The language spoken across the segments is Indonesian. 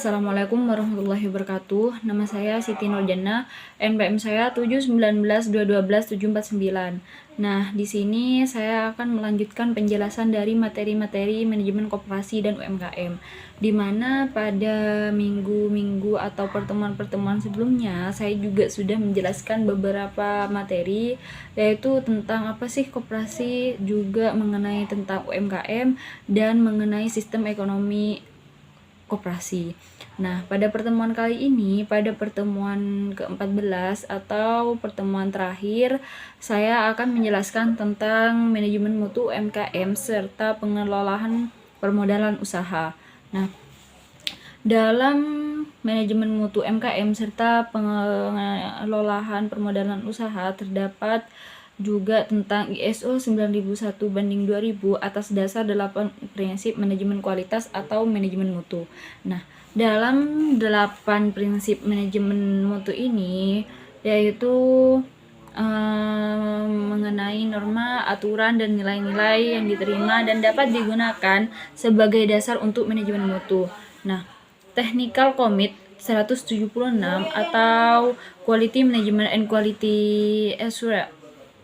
Assalamualaikum warahmatullahi wabarakatuh. Nama saya Siti Nurjana, NPM saya 719212749. Nah, di sini saya akan melanjutkan penjelasan dari materi-materi manajemen koperasi dan UMKM, di mana pada minggu-minggu atau pertemuan-pertemuan sebelumnya saya juga sudah menjelaskan beberapa materi, yaitu tentang apa sih koperasi, juga mengenai tentang UMKM, dan mengenai sistem ekonomi koperasi. Nah, pada pertemuan kali ini, pada pertemuan ke-14 atau pertemuan terakhir, saya akan menjelaskan tentang manajemen mutu UMKM serta pengelolaan permodalan usaha. Nah, dalam manajemen mutu UMKM serta pengelolaan permodalan usaha terdapat juga tentang ISO 9001/2000 atas dasar 8 prinsip manajemen kualitas atau manajemen mutu. Nah, dalam 8 prinsip manajemen mutu ini yaitu mengenai norma, aturan, dan nilai-nilai yang diterima dan dapat digunakan sebagai dasar untuk manajemen mutu. Nah, Technical Commit 176 atau Quality Management and Quality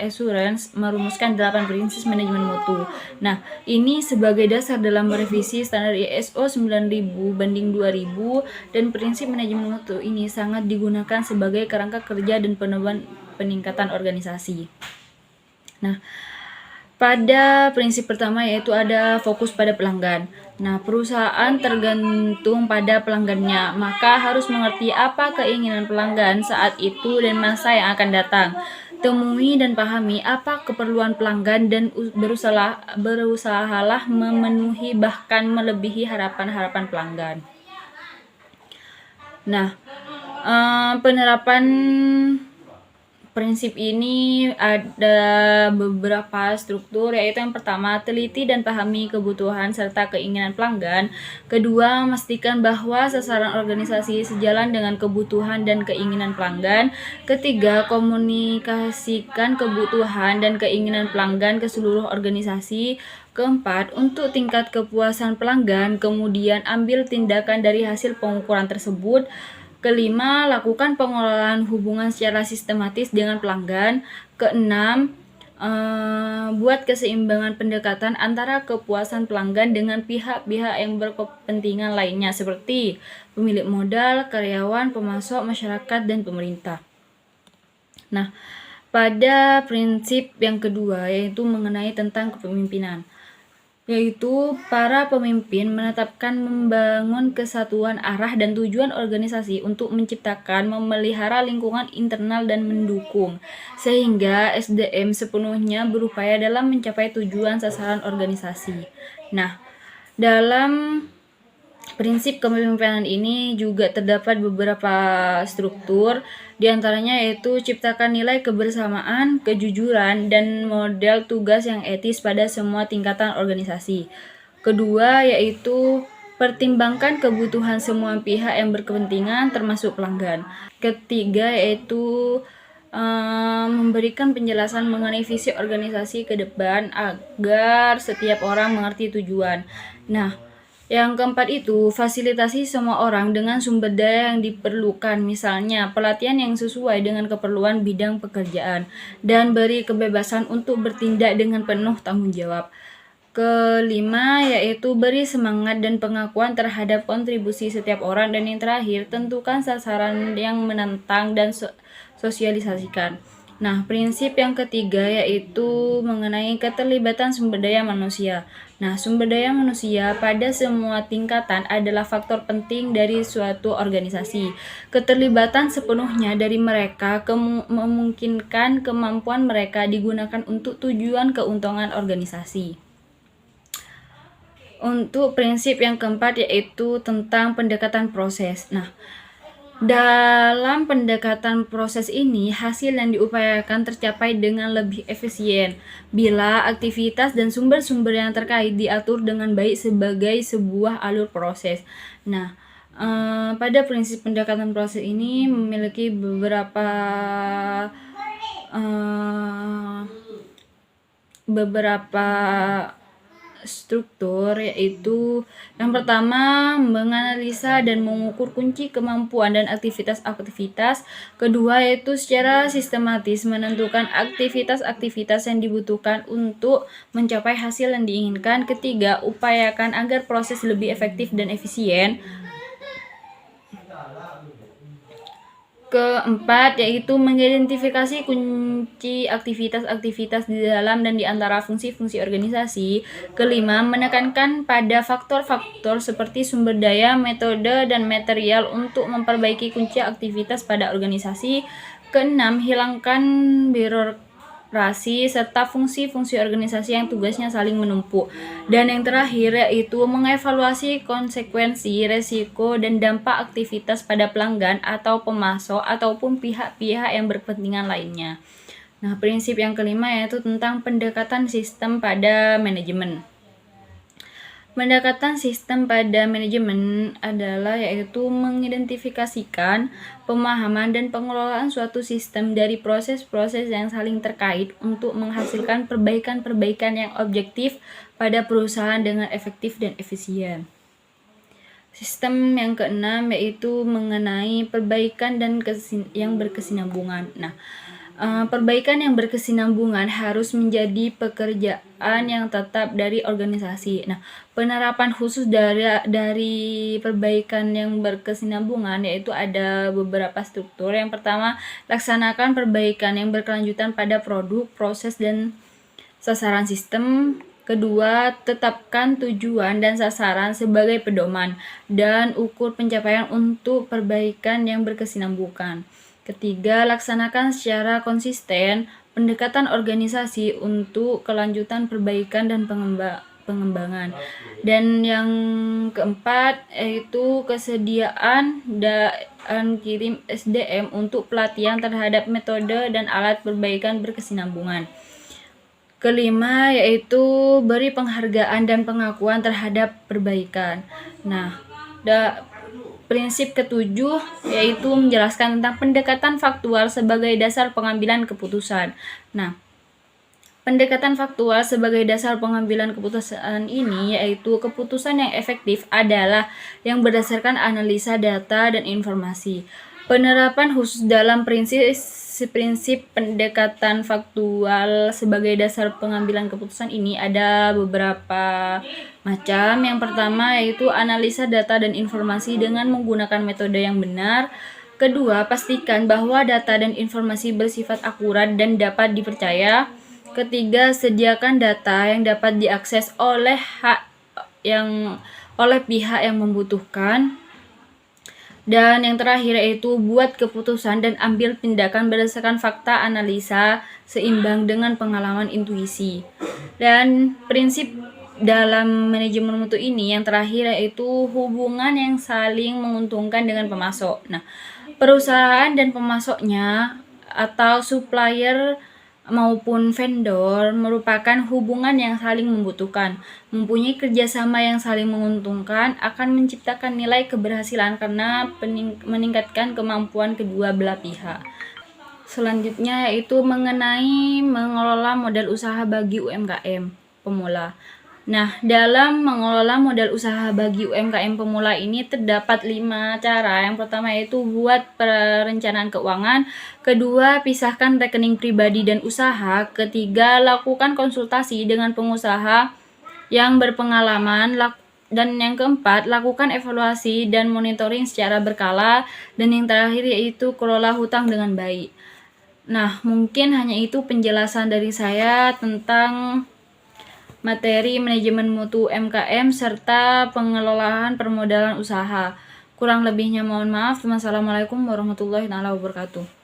Assurance merumuskan 8 prinsip manajemen mutu. Nah, ini sebagai dasar dalam merevisi standar ISO 9000/2000, dan prinsip manajemen mutu ini sangat digunakan sebagai kerangka kerja dan peningkatan organisasi. Nah, pada prinsip pertama yaitu ada fokus pada pelanggan. Nah, perusahaan tergantung pada pelanggannya, maka harus mengerti apa keinginan pelanggan saat itu dan masa yang akan datang. Temui dan pahami apa keperluan pelanggan dan berusahalah memenuhi bahkan melebihi harapan-harapan pelanggan. Nah, penerapan prinsip ini ada beberapa struktur, yaitu yang pertama, teliti dan pahami kebutuhan serta keinginan pelanggan. Kedua, memastikan bahwa sasaran organisasi sejalan dengan kebutuhan dan keinginan pelanggan. Ketiga, komunikasikan kebutuhan dan keinginan pelanggan ke seluruh organisasi. Keempat, untuk tingkat kepuasan pelanggan, kemudian ambil tindakan dari hasil pengukuran tersebut. Kelima, lakukan pengelolaan hubungan secara sistematis dengan pelanggan. Keenam, buat keseimbangan pendekatan antara kepuasan pelanggan dengan pihak-pihak yang berkepentingan lainnya seperti pemilik modal, karyawan, pemasok, masyarakat, dan pemerintah. Nah, pada prinsip yang kedua yaitu mengenai tentang kepemimpinan, yaitu para pemimpin menetapkan, membangun kesatuan arah dan tujuan organisasi untuk menciptakan, memelihara lingkungan internal dan mendukung, sehingga SDM sepenuhnya berupaya dalam mencapai tujuan sasaran organisasi. Nah, dalam prinsip kepemimpinan ini juga terdapat beberapa struktur, diantaranya yaitu ciptakan nilai kebersamaan, kejujuran, dan model tugas yang etis pada semua tingkatan organisasi. Kedua yaitu pertimbangkan kebutuhan semua pihak yang berkepentingan termasuk pelanggan. Ketiga yaitu memberikan penjelasan mengenai visi organisasi ke depan agar setiap orang mengerti tujuan. Nah, yang keempat itu, fasilitasi semua orang dengan sumber daya yang diperlukan, misalnya pelatihan yang sesuai dengan keperluan bidang pekerjaan, dan beri kebebasan untuk bertindak dengan penuh tanggung jawab. Kelima, yaitu beri semangat dan pengakuan terhadap kontribusi setiap orang. Dan yang terakhir, tentukan sasaran yang menentang dan sosialisasikan. Nah, prinsip yang ketiga yaitu mengenai keterlibatan sumber daya manusia. Nah, sumber daya manusia pada semua tingkatan adalah faktor penting dari suatu organisasi. Keterlibatan sepenuhnya dari mereka memungkinkan kemampuan mereka digunakan untuk tujuan keuntungan organisasi. Untuk prinsip yang keempat yaitu tentang pendekatan proses. Nah, dalam pendekatan proses ini, hasil yang diupayakan tercapai dengan lebih efisien bila aktivitas dan sumber-sumber yang terkait diatur dengan baik sebagai sebuah alur proses. Nah, pada prinsip pendekatan proses ini memiliki beberapa struktur, yaitu yang pertama menganalisa dan mengukur kunci kemampuan dan aktivitas-aktivitas. Kedua yaitu secara sistematis menentukan aktivitas-aktivitas yang dibutuhkan untuk mencapai hasil yang diinginkan. Ketiga, upayakan agar proses lebih efektif dan efisien. Keempat, yaitu mengidentifikasi kunci aktivitas-aktivitas di dalam dan di antara fungsi-fungsi organisasi. Kelima, menekankan pada faktor-faktor seperti sumber daya, metode, dan material untuk memperbaiki kunci aktivitas pada organisasi. Keenam, hilangkan birokrasi serta fungsi-fungsi organisasi yang tugasnya saling menumpuk. Dan yang terakhir yaitu mengevaluasi konsekuensi, resiko, dan dampak aktivitas pada pelanggan atau pemasok ataupun pihak-pihak yang berkepentingan lainnya. Nah, prinsip yang kelima yaitu tentang pendekatan sistem pada manajemen. Pendekatan sistem pada manajemen adalah yaitu mengidentifikasikan pemahaman dan pengelolaan suatu sistem dari proses-proses yang saling terkait untuk menghasilkan perbaikan-perbaikan yang objektif pada perusahaan dengan efektif dan efisien. Sistem yang keenam yaitu mengenai perbaikan dan yang berkesinambungan. Nah, perbaikan yang berkesinambungan harus menjadi pekerjaan yang tetap dari organisasi. Nah, penerapan khusus dari perbaikan yang berkesinambungan yaitu ada beberapa struktur. Yang pertama, laksanakan perbaikan yang berkelanjutan pada produk, proses, dan sasaran sistem. Kedua, tetapkan tujuan dan sasaran sebagai pedoman dan ukur pencapaian untuk perbaikan yang berkesinambungan. Ketiga, laksanakan secara konsisten pendekatan organisasi untuk kelanjutan perbaikan dan pengembangan. Dan yang keempat yaitu kesediaan dan kirim SDM untuk pelatihan terhadap metode dan alat perbaikan berkesinambungan. Kelima yaitu beri penghargaan dan pengakuan terhadap perbaikan. Nah, prinsip ketujuh yaitu menjelaskan tentang pendekatan faktual sebagai dasar pengambilan keputusan. Nah, pendekatan faktual sebagai dasar pengambilan keputusan ini yaitu keputusan yang efektif adalah yang berdasarkan analisa data dan informasi. Penerapan khusus dalam prinsip pendekatan faktual sebagai dasar pengambilan keputusan ini ada beberapa macam. Yang pertama yaitu analisa data dan informasi dengan menggunakan metode yang benar. Kedua, pastikan bahwa data dan informasi bersifat akurat dan dapat dipercaya. Ketiga, sediakan data yang dapat diakses oleh pihak yang membutuhkan. Dan yang terakhir yaitu buat keputusan dan ambil tindakan berdasarkan fakta analisa seimbang dengan pengalaman intuisi. Dan prinsip dalam manajemen mutu ini yang terakhir yaitu hubungan yang saling menguntungkan dengan pemasok. Nah, perusahaan dan pemasoknya atau supplier maupun vendor merupakan hubungan yang saling membutuhkan. Mempunyai kerjasama yang saling menguntungkan akan menciptakan nilai keberhasilan karena meningkatkan kemampuan kedua belah pihak. Selanjutnya yaitu mengenai mengelola modal usaha bagi UMKM pemula. Nah, dalam mengelola modal usaha bagi UMKM pemula ini terdapat 5 cara. Yang pertama yaitu buat perencanaan keuangan. Kedua, pisahkan rekening pribadi dan usaha. Ketiga, lakukan konsultasi dengan pengusaha yang berpengalaman. Dan yang keempat, lakukan evaluasi dan monitoring secara berkala. Dan yang terakhir yaitu kelola hutang dengan baik. Nah, mungkin hanya itu penjelasan dari saya tentang materi manajemen mutu UMKM serta pengelolaan permodalan usaha. Kurang lebihnya mohon maaf. Wassalamualaikum warahmatullahi wabarakatuh.